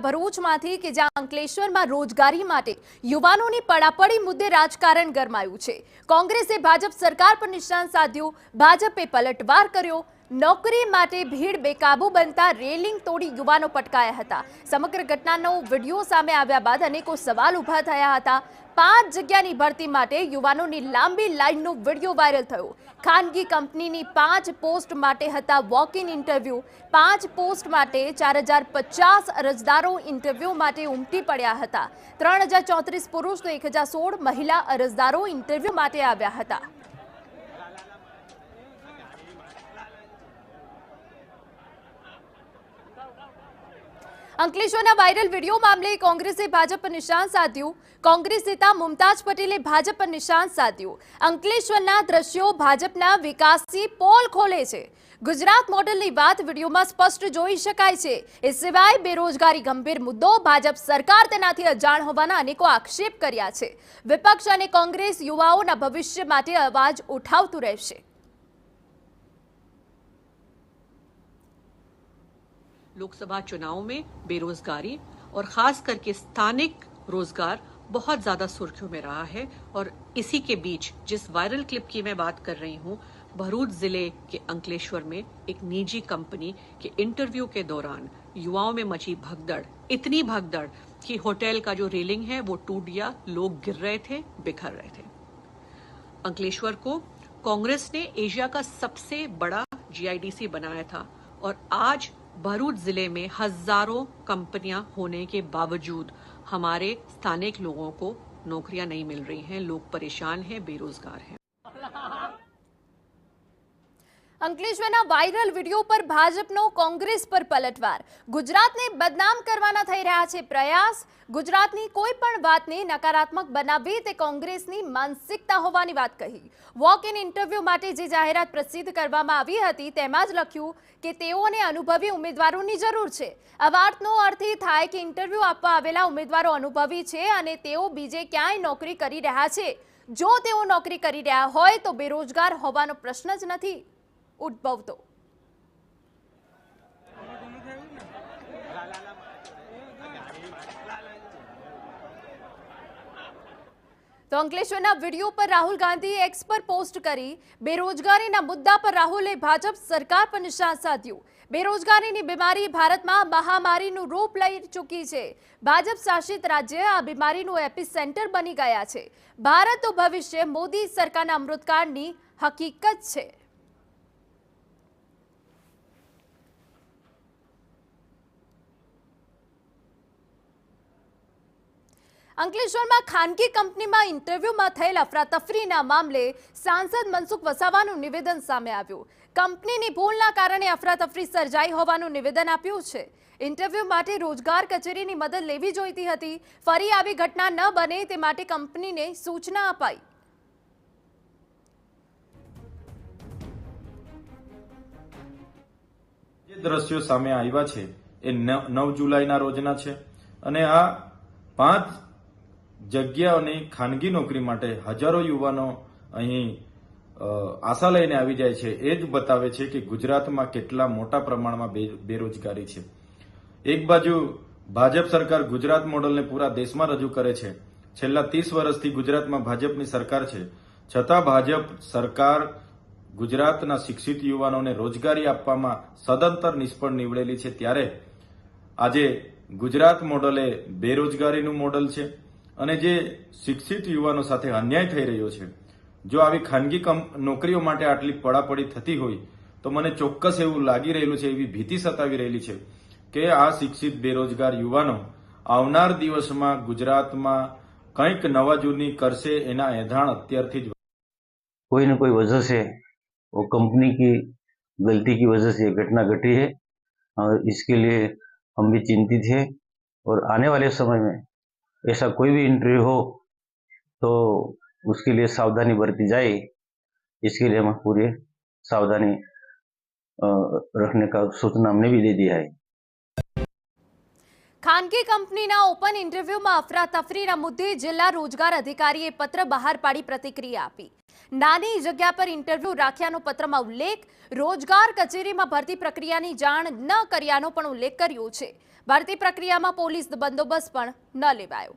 ભરૂચમાંથી કે જ્યાં અંકલેશ્વરમાં રોજગારી માટે યુવાનોની પડાપડી મુદ્દે રાજકારણ ગરમાયું છે। કોંગ્રેસે ભાજપ સરકાર પર નિશાન સાધ્યું, ભાજપે પલટવાર કર્યો। નોકરી માટે ભીડ બેકાબુ બનતા રેલિંગ તોડી યુવાનો પટકાયા હતા। સમગ્ર ઘટનાનો વિડીયો સામે આવ્યા બાદ અનેકો સવાલ ઊભા થયા હતા। 5 જગ્યાની ભરતી માટે યુવાનોની લાંબી લાઈનનો વિડીયો વાયરલ થયો। ખાનગી કંપનીની 5 પોસ્ટ માટે હતા વોક ઇન ઇન્ટરવ્યુ। 5 પોસ્ટ માટે 4050 અરજદારો ઇન્ટરવ્યુ માટે ઉમટી પડ્યા હતા। 3034 પુરુષ તો 1016 મહિલા અરજદારો ઇન્ટરવ્યુ માટે આવ્યા હતા। અંકલેશ્વરના વાયરલ વિડીયો મામલે કોંગ્રેસે ભાજપ પર નિશાન સાધ્યું। કોંગ્રેસ નેતા મુમતાજ પટેલે ભાજપ પર નિશાન સાધ્યું। અંકલેશ્વરના દ્રશ્યો ભાજપના વિકાસની પોલ ખોલે છે। ગુજરાત મોડલની વાત વિડીયોમાં સ્પષ્ટ જોઈ શકાય છે। એ સિવાય બેરોજગારી ગંભીર મુદ્દો, ભાજપ સરકાર તેનાથી અજાણ હોવાના અનેકો આક્ષેપ કર્યા છે। વિપક્ષ અને કોંગ્રેસ યુવાઓના ભવિષ્ય માટે અવાજ ઉઠાવતું રહેશે। लोकसभा चुनाव में बेरोजगारी और खास करके स्थानिक रोजगार बहुत ज्यादा सुर्खियों में रहा है और इसी के बीच जिस वायरल क्लिप की मैं बात कर रही हूँ, भरूच जिले के अंकलेश्वर में एक निजी कंपनी के इंटरव्यू के दौरान युवाओं में मची भगदड़, इतनी भगदड़ कि होटल का जो रेलिंग है वो टूट गया, लोग गिर रहे थे, बिखर रहे थे। अंकलेश्वर को कांग्रेस ने एशिया का सबसे बड़ा GIDC बनाया था और आज भरूच जिले में हजारों कंपनियां होने के बावजूद हमारे स्थानिक लोगों को नौकरियां नहीं मिल रही हैं, लोग परेशान हैं, बेरोजगार हैं। અંકલેશ્વરના વાયરલ વિડીયો પર ભાજપનો કોંગ્રેસ પર પલટવાર। ગુજરાતને બદનામ કરવાના થઈ રહ્યા છે પ્રયાસ। ગુજરાતની કોઈ પણ વાતને નકારાત્મક બનાવવી તે કોંગ્રેસની માનસિકતા હોવાની વાત કહી। વોક ઇન ઇન્ટરવ્યુ માટે જે જાહેરાત પ્રસિદ્ધ કરવામાં આવી હતી તેમાં જ લખ્યું કે તેઓને અનુભવી ઉમેદવારોની જરૂર છે। આ વાતનો અર્થ એ થાય કે ઇન્ટરવ્યુ આપવા આવેલા ઉમેદવારો અનુભવી છે અને તેઓ બીજે ક્યાંય નોકરી કરી રહ્યા છે। જો તેઓ નોકરી કરી રહ્યા હોય તો બેરોજગાર હોવાનો પ્રશ્ન જ નથી ઉદ્ભવતો। તો અંકલેશ્વરના વિડીયો પર રાહુલ ગાંધીએ એક્સ પર પોસ્ટ કરી। બેરોજગારીના મુદ્દા પર રાહુલે ભાજપ સરકાર પર નિશાન સાધ્યું। બેરોજગારીની બીમારી ભારતમાં મહામારીનું રૂપ લઈ ચૂકી છે। ભાજપ શાસિત રાજ્ય આ બીમારીનું એપિસેન્ટર બની ગયા છે। ભારતનું ભવિષ્ય મોદી સરકારના અમૃતકાળની હકીકત છે। અંકલેશ્વરમાં ખાનગી કંપનીમાં ઇન્ટરવ્યુમાં થયેલ અફરાતફરીના મામલે સાંસદ મનસુખ વસાવાનું નિવેદન સામે આવ્યું। કંપનીની ભૂલના કારણે અફરાતફરી સર્જાઈ હોવાનું નિવેદન આપ્યું છે। ઇન્ટરવ્યુ માટે રોજગાર કચેરીની મદદ લેવી જોઈતી હતી। ફરી આવી ઘટના ન બને તે માટે કંપનીને સૂચના અપાઈ। જે દ્રશ્યો સામે આવ્યા છે એ 9 જુલાઈના રોજના છે અને આ 5 જગ્યાઓની ખાનગી નોકરી માટે હજારો યુવાનો અહીં આશા લઈને આવી જાય છે। એ જ બતાવે છે કે ગુજરાતમાં કેટલા મોટા પ્રમાણમાં બેરોજગારી છે। એક બાજુ ભાજપ સરકાર ગુજરાત મોડલને પૂરા દેશમાં રજૂ કરે છે। છેલ્લા 30 વર્ષથી ગુજરાતમાં ભાજપની સરકાર છે, છતાં ભાજપ સરકાર ગુજરાતના શિક્ષિત યુવાનોને રોજગારી આપવામાં સદંતર નિષ્ફળ નીવડેલી છે। ત્યારે આજે ગુજરાત મોડલ એ બેરોજગારીનું મોડલ છે અને જે શિક્ષિત યુવાનો સાથે અન્યાય થઈ રહ્યો છે। જો આવી ખાનગી નોકરીઓ માટે આટલી પડાપડી થતી હોય તો મને ચોક્કસ એવું લાગી રહેલું છે, એવી ભીતિ સતાવી રહેલી છે કે આ શિક્ષિત બેરોજગાર યુવાનો આવનાર દિવસમાં ગુજરાતમાં કંઈક નવા જૂની કરશે એના એધાણ અત્યારથી જ। कोई न कोई वजह से वो कंपनी की गलती की वजह से ये घटना घटी है और इसके लिए हम भी चिंतित हैं और आने वाले समय में ऐसा कोई भी इंटरव्यू हो तो उसके लिए सावधानी बरती जाए। इसके लिए हम पूरे सावधानी रखने का सूचना हमने भी दे दिया है। ખાનગી કંપનીના ઓપન ઇન્ટરવ્યુમાં અફરાતફરીના મુદ્દે જિલ્લા રોજગાર અધિકારીએ પત્ર બહાર પાડી પ્રતિક્રિયા આપી। નાની જગ્યા પર ઇન્ટરવ્યુ રાખ્યાનો પત્રમાં ઉલ્લેખ, રોજગાર કચેરીમાં ભરતી પ્રક્રિયાની જાણ ન કર્યાનો પણ ઉલ્લેખ કર્યો છે। ભરતી પ્રક્રિયામાં પોલીસ બંદોબસ્ત પણ ન લેવાયો.